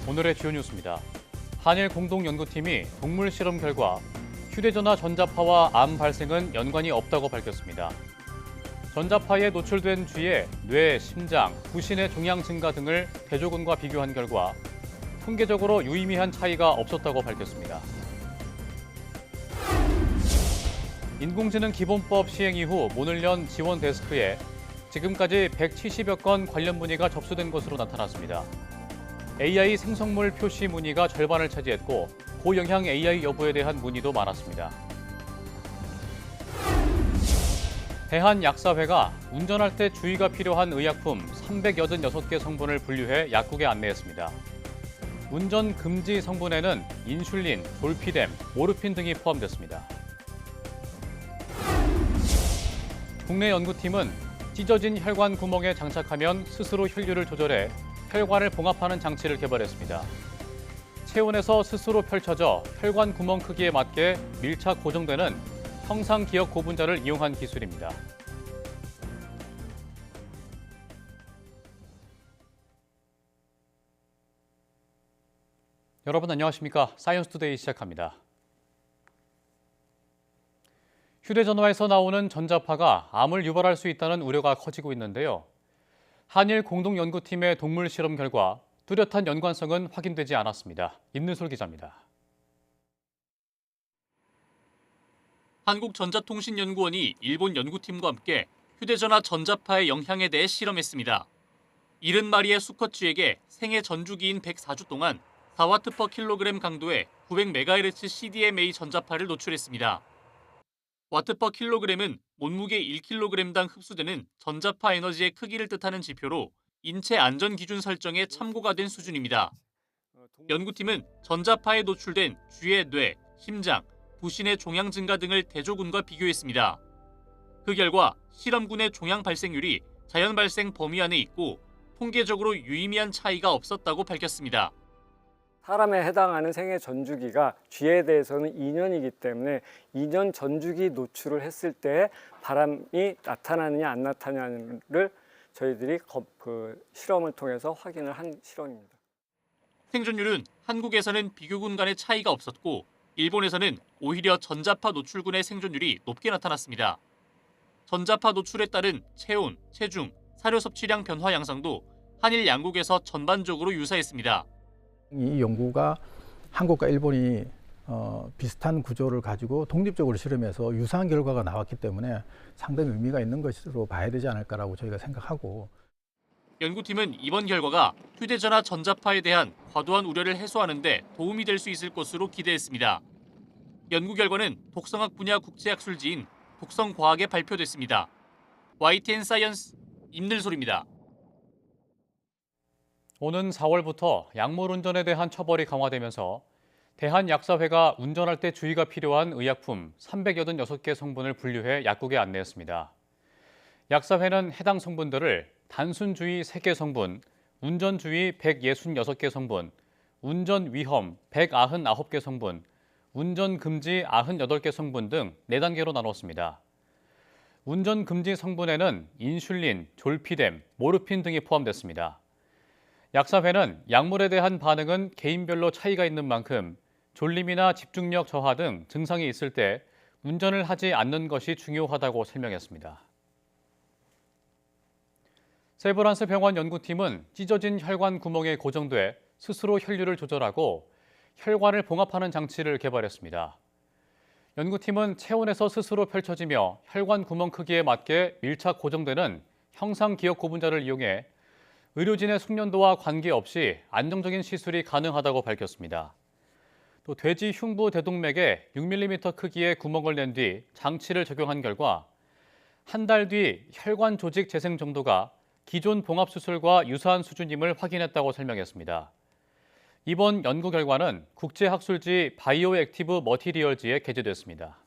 오늘의 주요 뉴스입니다. 한일 공동연구팀이 동물 실험 결과 휴대전화 전자파와 암 발생은 연관이 없다고 밝혔습니다. 전자파에 노출된 쥐의 뇌, 심장, 부신의 종양 증가 등을 대조군과 비교한 결과 통계적으로 유의미한 차이가 없었다고 밝혔습니다. 인공지능 기본법 시행 이후 모늘련 지원 데스크에 지금까지 170여 건 관련 문의가 접수된 것으로 나타났습니다. AI 생성물 표시 문의가 절반을 차지했고 고영향 AI 여부에 대한 문의도 많았습니다. 대한약사회가 운전할 때 주의가 필요한 의약품 386개 성분을 분류해 약국에 안내했습니다. 운전 금지 성분에는 인슐린, 졸피뎀, 모르핀 등이 포함됐습니다. 국내 연구팀은 찢어진 혈관 구멍에 장착하면 스스로 혈류를 조절해 혈관을 봉합하는 장치를 개발했습니다. 체온에서 스스로 펼쳐져 혈관 구멍 크기에 맞게 밀착 고정되는 형상 기억 고분자를 이용한 기술입니다. 여러분 안녕하십니까? 사이언스투데이 시작합니다. 휴대전화에서 나오는 전자파가 암을 유발할 수 있다는 우려가 커지고 있는데요. 한일 공동연구팀의 동물 실험 결과 뚜렷한 연관성은 확인되지 않았습니다. 임는솔 기자입니다. 한국전자통신연구원이 일본 연구팀과 함께 휴대전화 전자파의 영향에 대해 실험했습니다. 70마리의 수컷쥐에게 생애 전주기인 104주 동안 4W/kg 강도의 900MHz CDMA 전자파를 노출했습니다. W/kg은 몸무게 1kg당 흡수되는 전자파 에너지의 크기를 뜻하는 지표로 인체 안전 기준 설정에 참고가 된 수준입니다. 연구팀은 전자파에 노출된 쥐의 뇌, 심장, 부신의 종양 증가 등을 대조군과 비교했습니다. 그 결과 실험군의 종양 발생률이 자연 발생 범위 안에 있고 통계적으로 유의미한 차이가 없었다고 밝혔습니다. 사람에 해당하는 생애 전주기가 쥐에 대해서는 2년이기 때문에 2년 전주기 노출을 했을 때 바람이 나타나느냐 안 나타나느냐를 저희들이 실험을 통해서 확인을 한 실험입니다. 생존율은 한국에서는 비교군 간의 차이가 없었고 일본에서는 오히려 전자파 노출군의 생존율이 높게 나타났습니다. 전자파 노출에 따른 체온, 체중, 사료 섭취량 변화 양상도 한일 양국에서 전반적으로 유사했습니다. 이 연구가 한국과 일본이 비슷한 구조를 가지고 독립적으로 실험해서 유사한 결과가 나왔기 때문에 상당히 의미가 있는 것으로 봐야 되지 않을까라고 저희가 생각하고. 연구팀은 이번 결과가 휴대전화 전자파에 대한 과도한 우려를 해소하는 데 도움이 될 수 있을 것으로 기대했습니다. 연구 결과는 독성학 분야 국제학술지인 독성과학에 발표됐습니다. YTN 사이언스 임늘솔입니다. 오는 4월부터 약물 운전에 대한 처벌이 강화되면서 대한약사회가 운전할 때 주의가 필요한 의약품 386개 성분을 분류해 약국에 안내했습니다. 약사회는 해당 성분들을 단순주의 3개 성분, 운전주의 166개 성분, 운전위험 199개 성분, 운전금지 98개 성분 등 4단계로 나눴습니다. 운전금지 성분에는 인슐린, 졸피뎀, 모르핀 등이 포함됐습니다. 약사회는 약물에 대한 반응은 개인별로 차이가 있는 만큼 졸림이나 집중력 저하 등 증상이 있을 때 운전을 하지 않는 것이 중요하다고 설명했습니다. 세브란스 병원 연구팀은 찢어진 혈관 구멍에 고정돼 스스로 혈류를 조절하고 혈관을 봉합하는 장치를 개발했습니다. 연구팀은 체온에서 스스로 펼쳐지며 혈관 구멍 크기에 맞게 밀착 고정되는 형상 기억 고분자를 이용해 의료진의 숙련도와 관계없이 안정적인 시술이 가능하다고 밝혔습니다. 또 돼지 흉부 대동맥에 6mm 크기의 구멍을 낸 뒤 장치를 적용한 결과 한 달 뒤 혈관 조직 재생 정도가 기존 봉합수술과 유사한 수준임을 확인했다고 설명했습니다. 이번 연구 결과는 국제학술지 바이오 액티브 머티리얼즈에 게재됐습니다.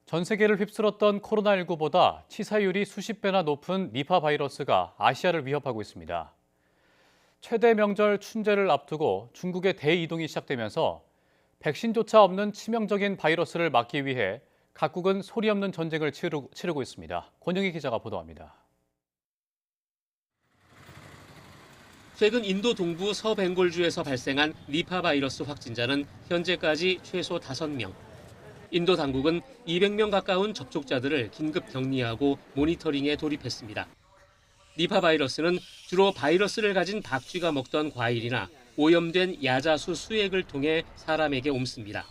전 세계를 휩쓸었던 코로나19보다 치사율이 수십 배나 높은 니파 바이러스가 아시아를 위협하고 있습니다. 최대 명절 춘제를 앞두고 중국의 대이동이 시작되면서 백신조차 없는 치명적인 바이러스를 막기 위해 각국은 소리 없는 전쟁을 치르고 있습니다. 권영희 기자가 보도합니다. 최근 인도 동부 서벵골주에서 발생한 니파 바이러스 확진자는 현재까지 최소 5명. 인도 당국은 200명 가까운 접촉자들을 긴급 격리하고 모니터링에 돌입했습니다. 니파 바이러스는 주로 바이러스를 가진 박쥐가 먹던 과일이나 오염된 야자수 수액을 통해 사람에게 옮습니다.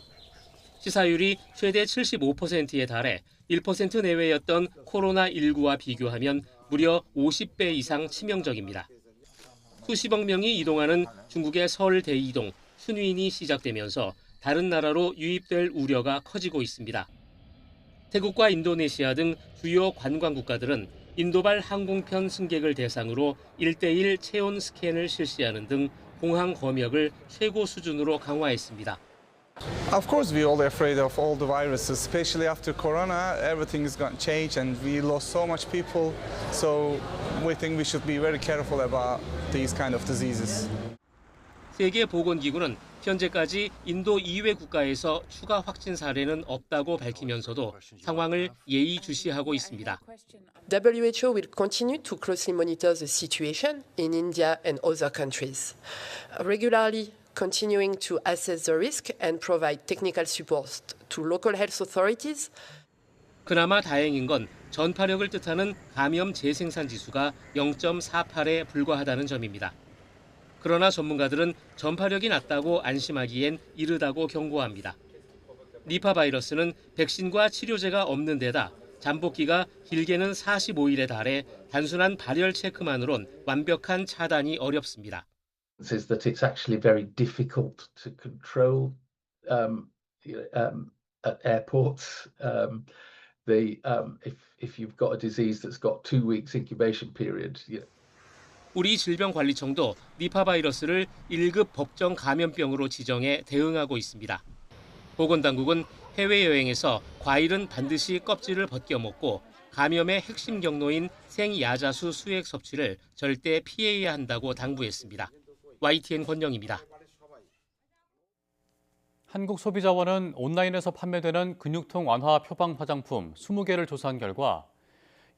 치사율이 최대 75%에 달해 1% 내외였던 코로나19와 비교하면 무려 50배 이상 치명적입니다. 수십억 명이 이동하는 중국의 설 대이동, 춘윈이 시작되면서 다른 나라로 유입될 우려가 커지고 있습니다. 태국과 인도네시아 등 주요 관광 국가들은 인도발 항공편 승객을 대상으로 1:1 체온 스캔을 실시하는 등 공항 검역을 최고 수준으로 강화했습니다. Of course, we're all afraid of all the viruses, especially after Corona. Everything is going to change, and we lost so much people. So we think we should be very careful about these kind of diseases. 세계보건기구는 현재까지 인도 이외 국가에서 추가 확진 사례는 없다고 밝히면서도 상황을 예의주시하고 있습니다. WHO will continue to closely monitor the situation in India and other countries, regularly continuing to assess the risk and provide technical support to local health authorities. 그나마 다행인 건 전파력을 뜻하는 감염 재생산 지수가 0.48에 불과하다는 점입니다. 그러나 전문가들은 전파력이 낮다고 안심하기엔 이르다고 경고합니다. 니파 바이러스는 백신과 치료제가 없는 데다 잠복기가 길게는 45일에 달해 단순한 발열 체크만으론 완벽한 차단이 어렵습니다. Is that it's actually very difficult to control at airports. If you've got a disease that's got 2 weeks incubation period. 우리 질병관리청도 니파 바이러스를 1급 법정 감염병으로 지정해 대응하고 있습니다. 보건당국은 해외여행에서 과일은 반드시 껍질을 벗겨 먹고 감염의 핵심 경로인 생야자수 수액 섭취를 절대 피해야 한다고 당부했습니다. YTN 권영입니다. 한국소비자원은 온라인에서 판매되는 근육통 완화 표방 화장품 20개를 조사한 결과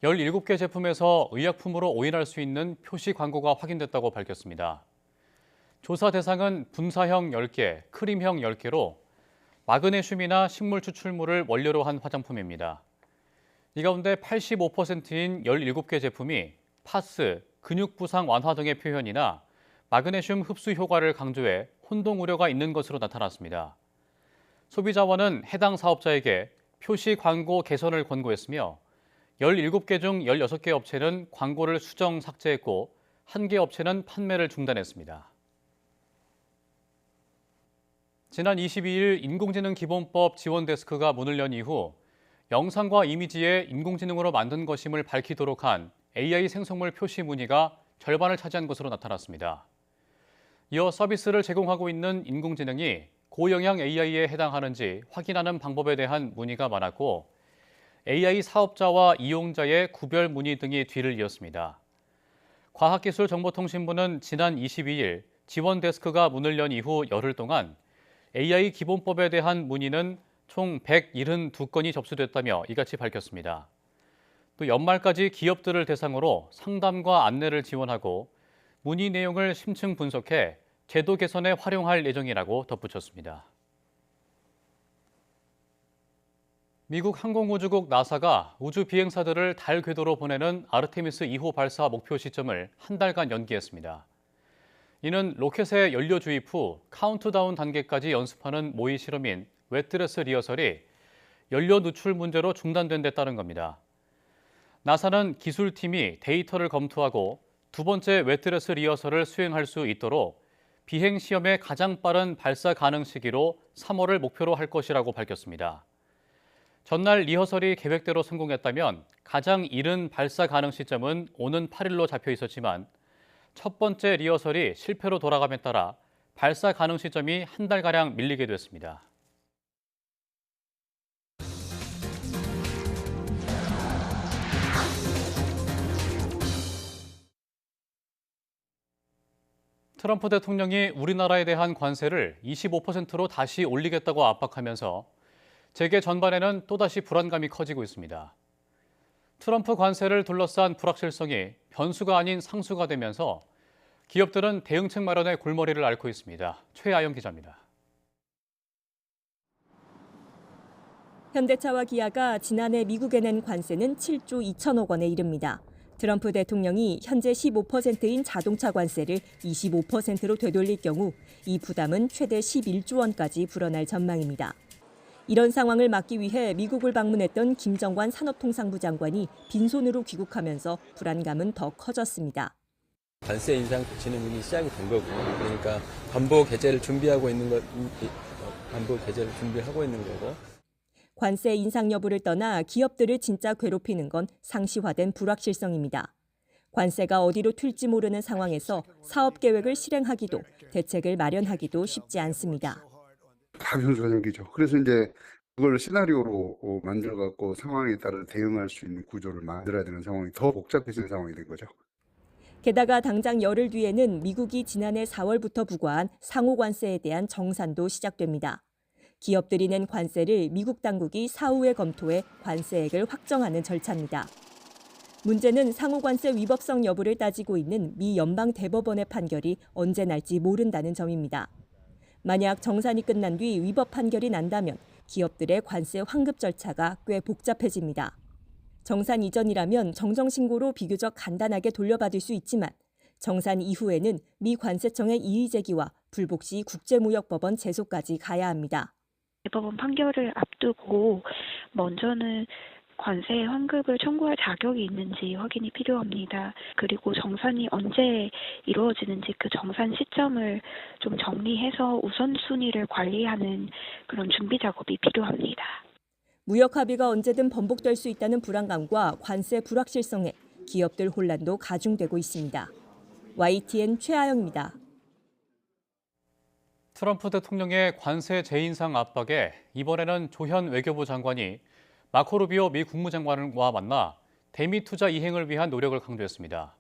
17개 제품에서 의약품으로 오인할 수 있는 표시 광고가 확인됐다고 밝혔습니다. 조사 대상은 분사형 10개, 크림형 10개로 마그네슘이나 식물 추출물을 원료로 한 화장품입니다. 이 가운데 85%인 17개 제품이 파스, 근육 부상 완화 등의 표현이나 마그네슘 흡수 효과를 강조해 혼동 우려가 있는 것으로 나타났습니다. 소비자원은 해당 사업자에게 표시 광고 개선을 권고했으며 17개 중 16개 업체는 광고를 수정 삭제했고 1개 업체는 판매를 중단했습니다. 지난 22일 인공지능 기본법 지원 데스크가 문을 연 이후 영상과 이미지에 인공지능으로 만든 것임을 밝히도록 한 AI 생성물 표시 문의가 절반을 차지한 것으로 나타났습니다. 이어 서비스를 제공하고 있는 인공지능이 고영향 AI에 해당하는지 확인하는 방법에 대한 문의가 많았고 AI 사업자와 이용자의 구별 문의 등이 뒤를 이었습니다. 과학기술정보통신부는 지난 22일 지원 데스크가 문을 연 이후 열흘 동안 AI 기본법에 대한 문의는 총 172건이 접수됐다며 이같이 밝혔습니다. 또 연말까지 기업들을 대상으로 상담과 안내를 지원하고 문의 내용을 심층 분석해 제도 개선에 활용할 예정이라고 덧붙였습니다. 미국 항공우주국 나사가 우주 비행사들을 달 궤도로 보내는 아르테미스 2호 발사 목표 시점을 한 달간 연기했습니다. 이는 로켓의 연료 주입 후 카운트다운 단계까지 연습하는 모의 실험인 웻드레스 리허설이 연료 누출 문제로 중단된 데 따른 겁니다. 나사는 기술팀이 데이터를 검토하고 두 번째 웻드레스 리허설을 수행할 수 있도록 비행 시험의 가장 빠른 발사 가능 시기로 3월을 목표로 할 것이라고 밝혔습니다. 전날 리허설이 계획대로 성공했다면 가장 이른 발사 가능 시점은 오는 8일로 잡혀 있었지만 첫 번째 리허설이 실패로 돌아감에 따라 발사 가능 시점이 한 달가량 밀리게 됐습니다. 트럼프 대통령이 우리나라에 대한 관세를 25%로 다시 올리겠다고 압박하면서 재계 전반에는 또다시 불안감이 커지고 있습니다. 트럼프 관세를 둘러싼 불확실성이 변수가 아닌 상수가 되면서 기업들은 대응책 마련에 골머리를 앓고 있습니다. 최아영 기자입니다. 현대차와 기아가 지난해 미국에 낸 관세는 7조 2천억 원에 이릅니다. 트럼프 대통령이 현재 15%인 자동차 관세를 25%로 되돌릴 경우 이 부담은 최대 11조 원까지 불어날 전망입니다. 이런 상황을 막기 위해 미국을 방문했던 김정관 산업통상부 장관이 빈손으로 귀국하면서 불안감은 더 커졌습니다. 관세 인상 진행이 시작이 된 거고, 그러니까 반복 개제를 준비하고 있는 거고. 관세 인상 여부를 떠나 기업들을 진짜 괴롭히는 건 상시화된 불확실성입니다. 관세가 어디로 튈지 모르는 상황에서 사업 계획을 실행하기도 대책을 마련하기도 쉽지 않습니다. 다 변수가 생기죠. 그래서 이제 그걸 시나리오로 만들어갖고 상황에 따라 대응할 수 있는 구조를 만들어야 되는 상황이 더 복잡해지는 상황이 된 거죠. 게다가 당장 열흘 뒤에는 미국이 지난해 4월부터 부과한 상호 관세에 대한 정산도 시작됩니다. 기업들이 낸 관세를 미국 당국이 사후에 검토해 관세액을 확정하는 절차입니다. 문제는 상호 관세 위법성 여부를 따지고 있는 미 연방 대법원의 판결이 언제 날지 모른다는 점입니다. 만약 정산이 끝난 뒤 위법 판결이 난다면 기업들의 관세 환급 절차가 꽤 복잡해집니다. 정산 이전이라면 정정신고로 비교적 간단하게 돌려받을 수 있지만 정산 이후에는 미 관세청의 이의 제기와 불복 시 국제무역법원 제소까지 가야 합니다. 대법원 판결을 앞두고 먼저는 관세 환급을 청구할 자격이 있는지 확인이 필요합니다. 그리고 정산이 언제 이루어지는지 그 정산 시점을 좀 정리해서 우선순위를 관리하는 그런 준비 작업이 필요합니다. 무역 합의가 언제든 번복될 수 있다는 불안감과 관세 불확실성에 기업들 혼란도 가중되고 있습니다. YTN 최아영입니다. 트럼프 대통령의 관세 재인상 압박에 이번에는 조현 외교부 장관이 마코 루비오 미 국무장관과 만나 대미 투자 이행을 위한 노력을 강조했습니다.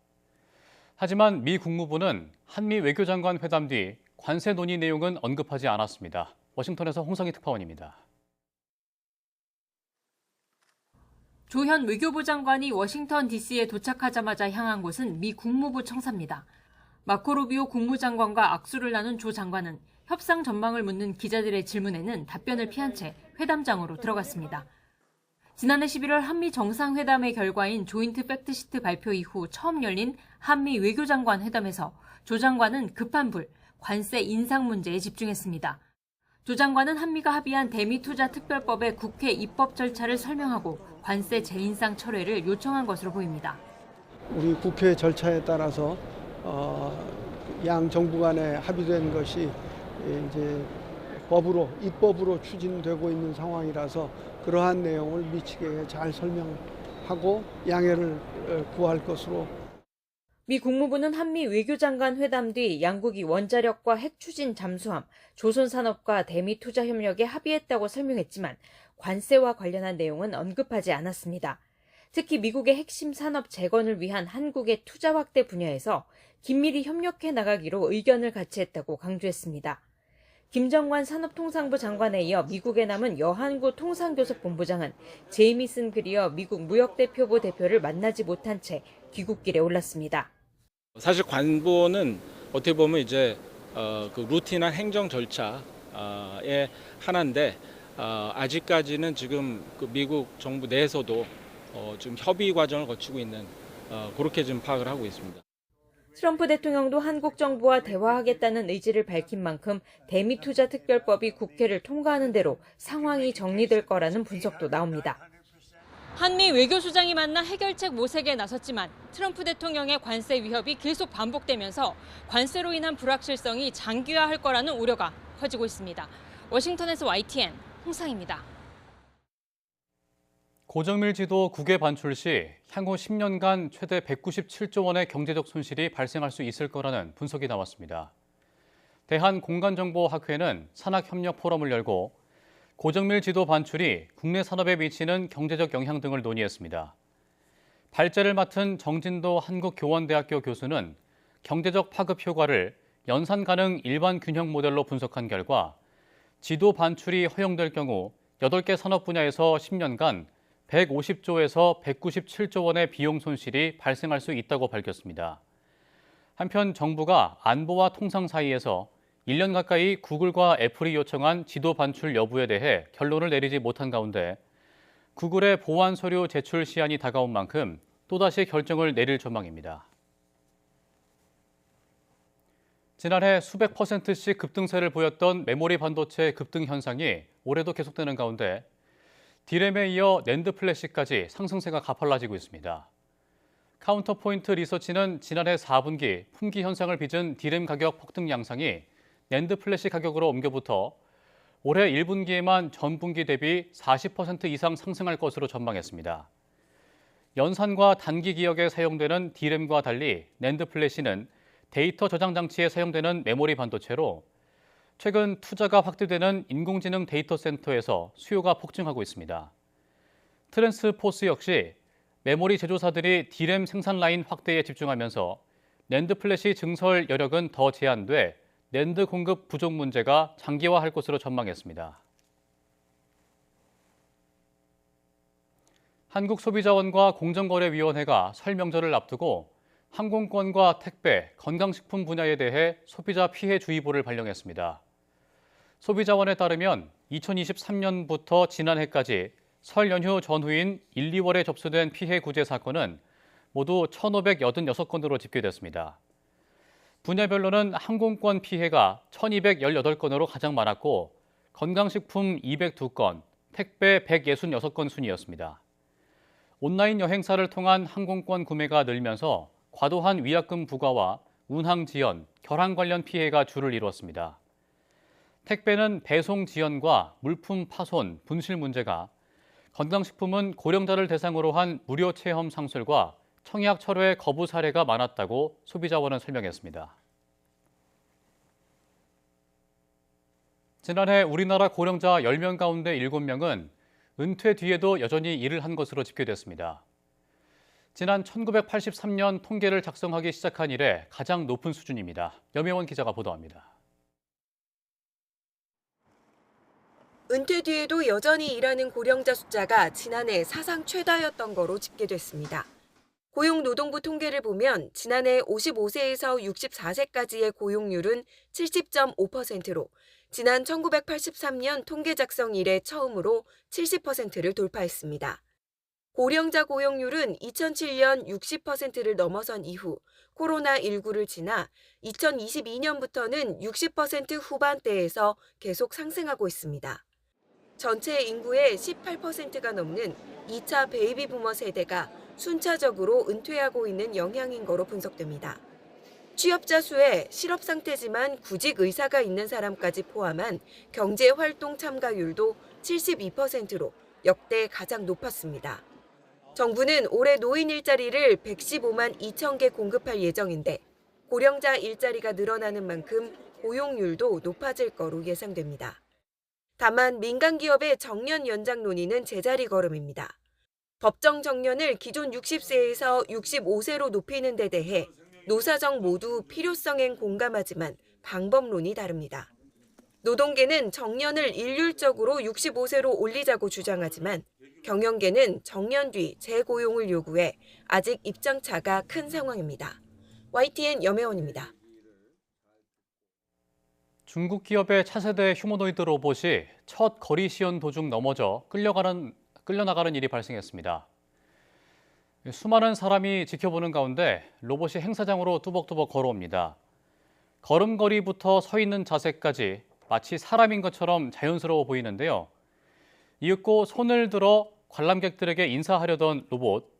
하지만 미 국무부는 한미 외교장관 회담 뒤 관세 논의 내용은 언급하지 않았습니다. 워싱턴에서 홍성희 특파원입니다. 조현 외교부 장관이 워싱턴 DC에 도착하자마자 향한 곳은 미 국무부 청사입니다. 마코 루비오 국무장관과 악수를 나눈 조 장관은 협상 전망을 묻는 기자들의 질문에는 답변을 피한 채 회담장으로 들어갔습니다. 지난해 11월 한미 정상회담의 결과인 조인트 팩트시트 발표 이후 처음 열린 한미 외교장관 회담에서 조 장관은 급한 불, 관세 인상 문제에 집중했습니다. 조 장관은 한미가 합의한 대미투자특별법의 국회 입법 절차를 설명하고 관세 재인상 철회를 요청한 것으로 보입니다. 우리 국회 절차에 따라서 양 정부 간에 합의된 것이 이제 입법으로 추진되고 있는 상황이라서 그러한 내용을 미치게 잘 설명하고 양해를 구할 것으로. 미 국무부는 한미 외교장관 회담 뒤 양국이 원자력과 핵 추진 잠수함, 조선산업과 대미 투자 협력에 합의했다고 설명했지만 관세와 관련한 내용은 언급하지 않았습니다. 특히 미국의 핵심 산업 재건을 위한 한국의 투자 확대 분야에서 긴밀히 협력해 나가기로 의견을 같이 했다고 강조했습니다. 김정관 산업통상부 장관에 이어 미국에 남은 여한구 통상교섭본부장은 제이미슨 그리어 미국 무역대표부 대표를 만나지 못한 채 귀국길에 올랐습니다. 사실 관보는 어떻게 보면 이제 그 루틴한 행정 절차의 하나인데 아직까지는 지금 그 미국 정부 내에서도 지금 협의 과정을 거치고 있는 그렇게 좀 파악을 하고 있습니다. 트럼프 대통령도 한국 정부와 대화하겠다는 의지를 밝힌 만큼 대미투자특별법이 국회를 통과하는 대로 상황이 정리될 거라는 분석도 나옵니다. 한미 외교수장이 만나 해결책 모색에 나섰지만 트럼프 대통령의 관세 위협이 계속 반복되면서 관세로 인한 불확실성이 장기화할 거라는 우려가 커지고 있습니다. 워싱턴에서 YTN 홍상입니다. 고정밀 지도 국외 반출 시 향후 10년간 최대 197조 원의 경제적 손실이 발생할 수 있을 거라는 분석이 나왔습니다. 대한공간정보학회는 산학협력 포럼을 열고 고정밀 지도 반출이 국내 산업에 미치는 경제적 영향 등을 논의했습니다. 발제를 맡은 정진도 한국교원대학교 교수는 경제적 파급 효과를 연산 가능 일반 균형 모델로 분석한 결과 지도 반출이 허용될 경우 8개 산업 분야에서 10년간 150조에서 197조 원의 비용 손실이 발생할 수 있다고 밝혔습니다. 한편 정부가 안보와 통상 사이에서 1년 가까이 구글과 애플이 요청한 지도 반출 여부에 대해 결론을 내리지 못한 가운데 구글의 보완 서류 제출 시한이 다가온 만큼 또다시 결정을 내릴 전망입니다. 지난해 수백 %씩 급등세를 보였던 메모리 반도체 급등 현상이 올해도 계속되는 가운데 디램에 이어 낸드 플래시까지 상승세가 가팔라지고 있습니다. 카운터포인트 리서치는 지난해 4분기 품귀 현상을 빚은 디램 가격 폭등 양상이 낸드 플래시 가격으로 옮겨붙어 올해 1분기에만 전분기 대비 40% 이상 상승할 것으로 전망했습니다. 연산과 단기 기억에 사용되는 디램과 달리 낸드 플래시는 데이터 저장 장치에 사용되는 메모리 반도체로 최근 투자가 확대되는 인공지능 데이터 센터에서 수요가 폭증하고 있습니다. 트랜스포스 역시 메모리 제조사들이 디램 생산 라인 확대에 집중하면서 낸드 플래시 증설 여력은 더 제한돼 낸드 공급 부족 문제가 장기화할 것으로 전망했습니다. 한국소비자원과 공정거래위원회가 설 명절을 앞두고 항공권과 택배, 건강식품 분야에 대해 소비자 피해 주의보를 발령했습니다. 소비자원에 따르면 2023년부터 지난해까지 설 연휴 전후인 1, 2월에 접수된 피해 구제 사건은 모두 1,586건으로 집계됐습니다. 분야별로는 항공권 피해가 1,218건으로 가장 많았고 건강식품 202건, 택배 166건 순이었습니다. 온라인 여행사를 통한 항공권 구매가 늘면서 과도한 위약금 부과와 운항 지연, 결항 관련 피해가 주를 이루었습니다. 택배는 배송 지연과 물품 파손, 분실 문제가, 건강식품은 고령자를 대상으로 한 무료 체험 상술과 청약 철회 거부 사례가 많았다고 소비자원은 설명했습니다. 지난해 우리나라 고령자 10명 가운데 7명은 은퇴 뒤에도 여전히 일을 한 것으로 집계됐습니다. 지난 1983년 통계를 작성하기 시작한 이래 가장 높은 수준입니다. 염혜원 기자가 보도합니다. 은퇴 뒤에도 여전히 일하는 고령자 숫자가 지난해 사상 최다였던 거로 집계됐습니다. 고용노동부 통계를 보면 지난해 55세에서 64세까지의 고용률은 70.5%로 지난 1983년 통계 작성 이래 처음으로 70%를 돌파했습니다. 고령자 고용률은 2007년 60%를 넘어선 이후 코로나19를 지나 2022년부터는 60% 후반대에서 계속 상승하고 있습니다. 전체 인구의 18%가 넘는 2차 베이비 부머 세대가 순차적으로 은퇴하고 있는 영향인 거로 분석됩니다. 취업자 수에 실업 상태지만 구직 의사가 있는 사람까지 포함한 경제활동 참가율도 72%로 역대 가장 높았습니다. 정부는 올해 노인 일자리를 115만 2천 개 공급할 예정인데 고령자 일자리가 늘어나는 만큼 고용률도 높아질 거로 예상됩니다. 다만 민간 기업의 정년 연장 논의는 제자리 걸음입니다. 법정 정년을 기존 60세에서 65세로 높이는 데 대해 노사정 모두 필요성엔 공감하지만 방법론이 다릅니다. 노동계는 정년을 일률적으로 65세로 올리자고 주장하지만 경영계는 정년 뒤 재고용을 요구해 아직 입장차가 큰 상황입니다. YTN 염혜원입니다. 중국 기업의 차세대 휴머노이드 로봇이 첫 거리 시연 도중 넘어져 끌려나가는 일이 발생했습니다. 수많은 사람이 지켜보는 가운데 로봇이 행사장으로 뚜벅뚜벅 걸어옵니다. 걸음걸이부터 서 있는 자세까지 마치 사람인 것처럼 자연스러워 보이는데요. 이윽고 손을 들어 관람객들에게 인사하려던 로봇.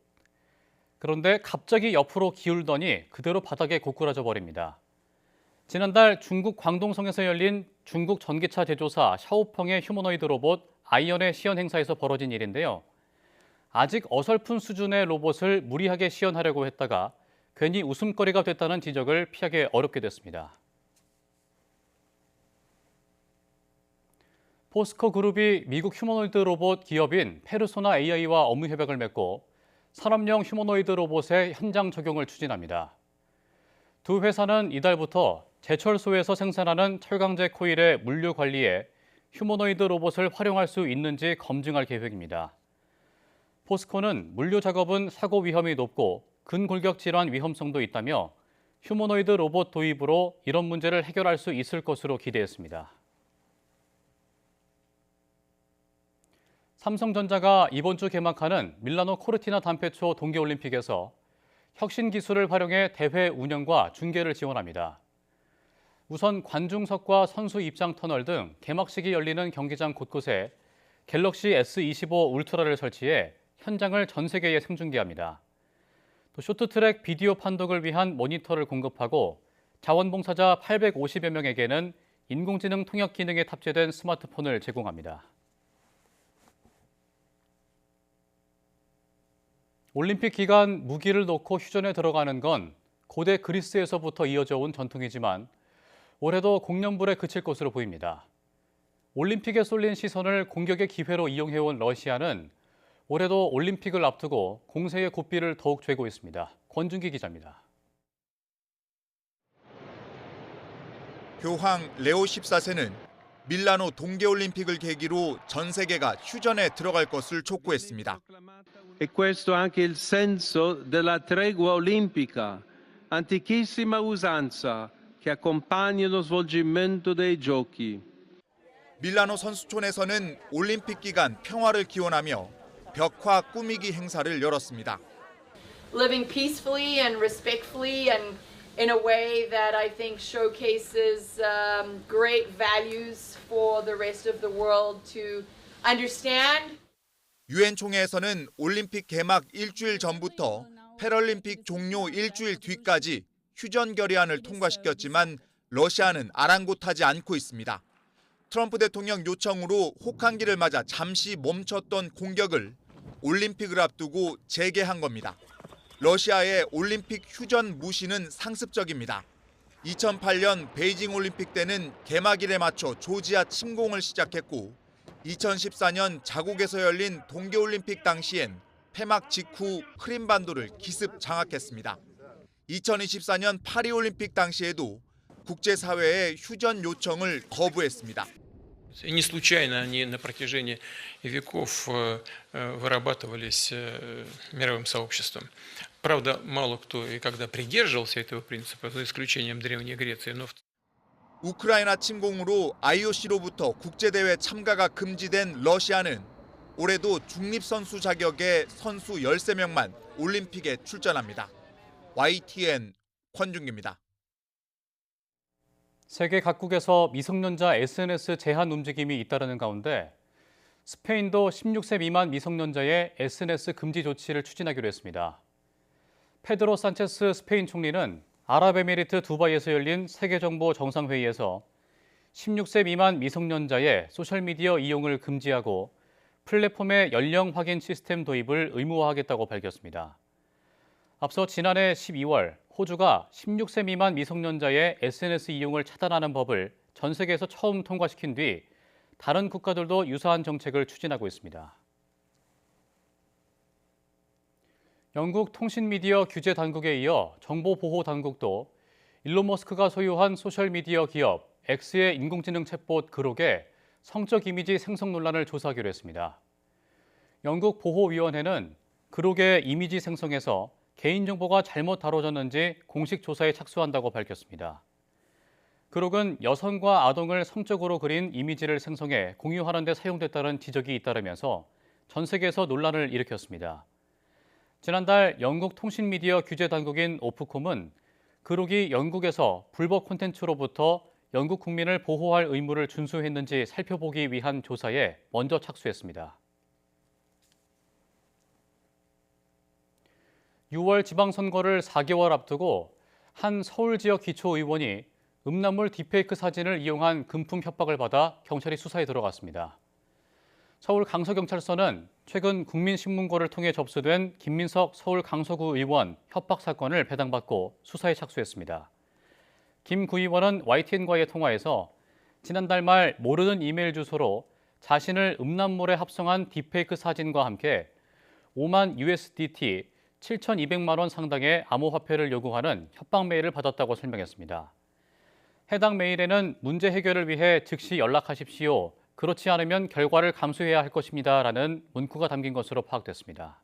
그런데 갑자기 옆으로 기울더니 그대로 바닥에 고꾸라져 버립니다. 지난달 중국 광동성에서 열린 중국 전기차 제조사 샤오펑의 휴머노이드 로봇 아이언의 시연 행사에서 벌어진 일인데요. 아직 어설픈 수준의 로봇을 무리하게 시연하려고 했다가 괜히 웃음거리가 됐다는 지적을 피하기 어렵게 됐습니다. 포스코 그룹이 미국 휴머노이드 로봇 기업인 페르소나 AI와 업무 협약을 맺고 산업용 휴머노이드 로봇의 현장 적용을 추진합니다. 두 회사는 이달부터 제철소에서 생산하는 철강제 코일의 물류 관리에 휴머노이드 로봇을 활용할 수 있는지 검증할 계획입니다. 포스코는 물류 작업은 사고 위험이 높고 근골격 질환 위험성도 있다며 휴머노이드 로봇 도입으로 이런 문제를 해결할 수 있을 것으로 기대했습니다. 삼성전자가 이번 주 개막하는 밀라노 코르티나 단페초 동계올림픽에서 혁신 기술을 활용해 대회 운영과 중계를 지원합니다. 우선 관중석과 선수 입장 터널 등 개막식이 열리는 경기장 곳곳에 갤럭시 S25 울트라를 설치해 현장을 전 세계에 생중계합니다. 또 쇼트트랙 비디오 판독을 위한 모니터를 공급하고 자원봉사자 850여 명에게는 인공지능 통역 기능에 탑재된 스마트폰을 제공합니다. 올림픽 기간 무기를 놓고 휴전에 들어가는 건 고대 그리스에서부터 이어져 온 전통이지만 올해도 공연불에 그칠 것으로 보입니다. 올림픽에 쏠린 시선을 공격의 기회로 이용해온 러시아는 올해도 올림픽을 앞두고 공세의 고삐를 더욱 쬐고 있습니다. 권준기 기자입니다. 교황 레오 14세는 밀라노 동계올림픽을 계기로 전 세계가 휴전에 들어갈 것을 촉구했습니다. E questo anche il senso della tregua olimpica, antichissima usanza che accompagna lo svolgimento dei giochi. 밀라노 선수촌에서는 올림픽 기간 평화를 기원하며 벽화 꾸미기 행사를 열었습니다. Living peacefully and respectfully and in a way that I think showcases great values for the rest of the world to understand. 유엔 총회에서는 올림픽 개막 일주일 전부터 패럴림픽 종료 일주일 뒤까지 휴전 결의안을 통과시켰지만 러시아는 아랑곳하지 않고 있습니다. 트럼프 대통령 요청으로 혹한기를 맞아 잠시 멈췄던 공격을 올림픽을 앞두고 재개한 겁니다. 러시아의 올림픽 휴전 무시는 상습적입니다. 2008년 베이징 올림픽 때는 개막일에 맞춰 조지아 침공을 시작했고 2014년 자국에서 열린 동계올림픽 당시엔 폐막 직후 크림반도를 기습 장악했습니다. 2024년 파리올림픽 당시에도 국제사회의 휴전 요청을 거부했습니다. И не случайно они на протяжении веков вырабатывались мировым сообществом. Правда, мало кто и когда придерживался этого принципа, за исключением Древней Греции, но 우크라이나 침공으로 IOC로부터 국제대회 참가가 금지된 러시아는 올해도 중립선수 자격의 선수 13명만 올림픽에 출전합니다. YTN 권준기입니다. 세계 각국에서 미성년자 SNS 제한 움직임이 잇따르는 가운데 스페인도 16세 미만 미성년자의 SNS 금지 조치를 추진하기로 했습니다. 페드로 산체스 스페인 총리는 아랍에미리트 두바이에서 열린 세계정보 정상회의에서 16세 미만 미성년자의 소셜미디어 이용을 금지하고 플랫폼의 연령 확인 시스템 도입을 의무화하겠다고 밝혔습니다. 앞서 지난해 12월 호주가 16세 미만 미성년자의 SNS 이용을 차단하는 법을 전 세계에서 처음 통과시킨 뒤 다른 국가들도 유사한 정책을 추진하고 있습니다. 영국 통신미디어 규제 당국에 이어 정보보호당국도 일론 머스크가 소유한 소셜미디어 기업 X의 인공지능 챗봇 그록의 성적 이미지 생성 논란을 조사하기로 했습니다. 영국 보호위원회는 그록의 이미지 생성에서 개인정보가 잘못 다뤄졌는지 공식 조사에 착수한다고 밝혔습니다. 그록은 여성과 아동을 성적으로 그린 이미지를 생성해 공유하는 데 사용됐다는 지적이 잇따르면서 전 세계에서 논란을 일으켰습니다. 지난달 영국 통신미디어 규제 당국인 오프콤은 그록이 영국에서 불법 콘텐츠로부터 영국 국민을 보호할 의무를 준수했는지 살펴보기 위한 조사에 먼저 착수했습니다. 6월 지방선거를 4개월 앞두고 한 서울 지역 기초의원이 음란물 딥페이크 사진을 이용한 금품 협박을 받아 경찰이 수사에 들어갔습니다. 서울 강서경찰서는 최근 국민신문고를 통해 접수된 김민석 서울 강서구 의원 협박 사건을 배당받고 수사에 착수했습니다. 김 구의원은 YTN과의 통화에서 지난달 말 모르는 이메일 주소로 자신을 음란물에 합성한 딥페이크 사진과 함께 5만 USDT 7,200만 원 상당의 암호화폐를 요구하는 협박 메일을 받았다고 설명했습니다. 해당 메일에는 문제 해결을 위해 즉시 연락하십시오. 그렇지 않으면 결과를 감수해야 할 것입니다라는 문구가 담긴 것으로 파악됐습니다.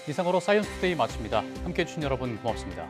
이상으로 사이언스 투데이 마칩니다. 함께해 주신 여러분 고맙습니다.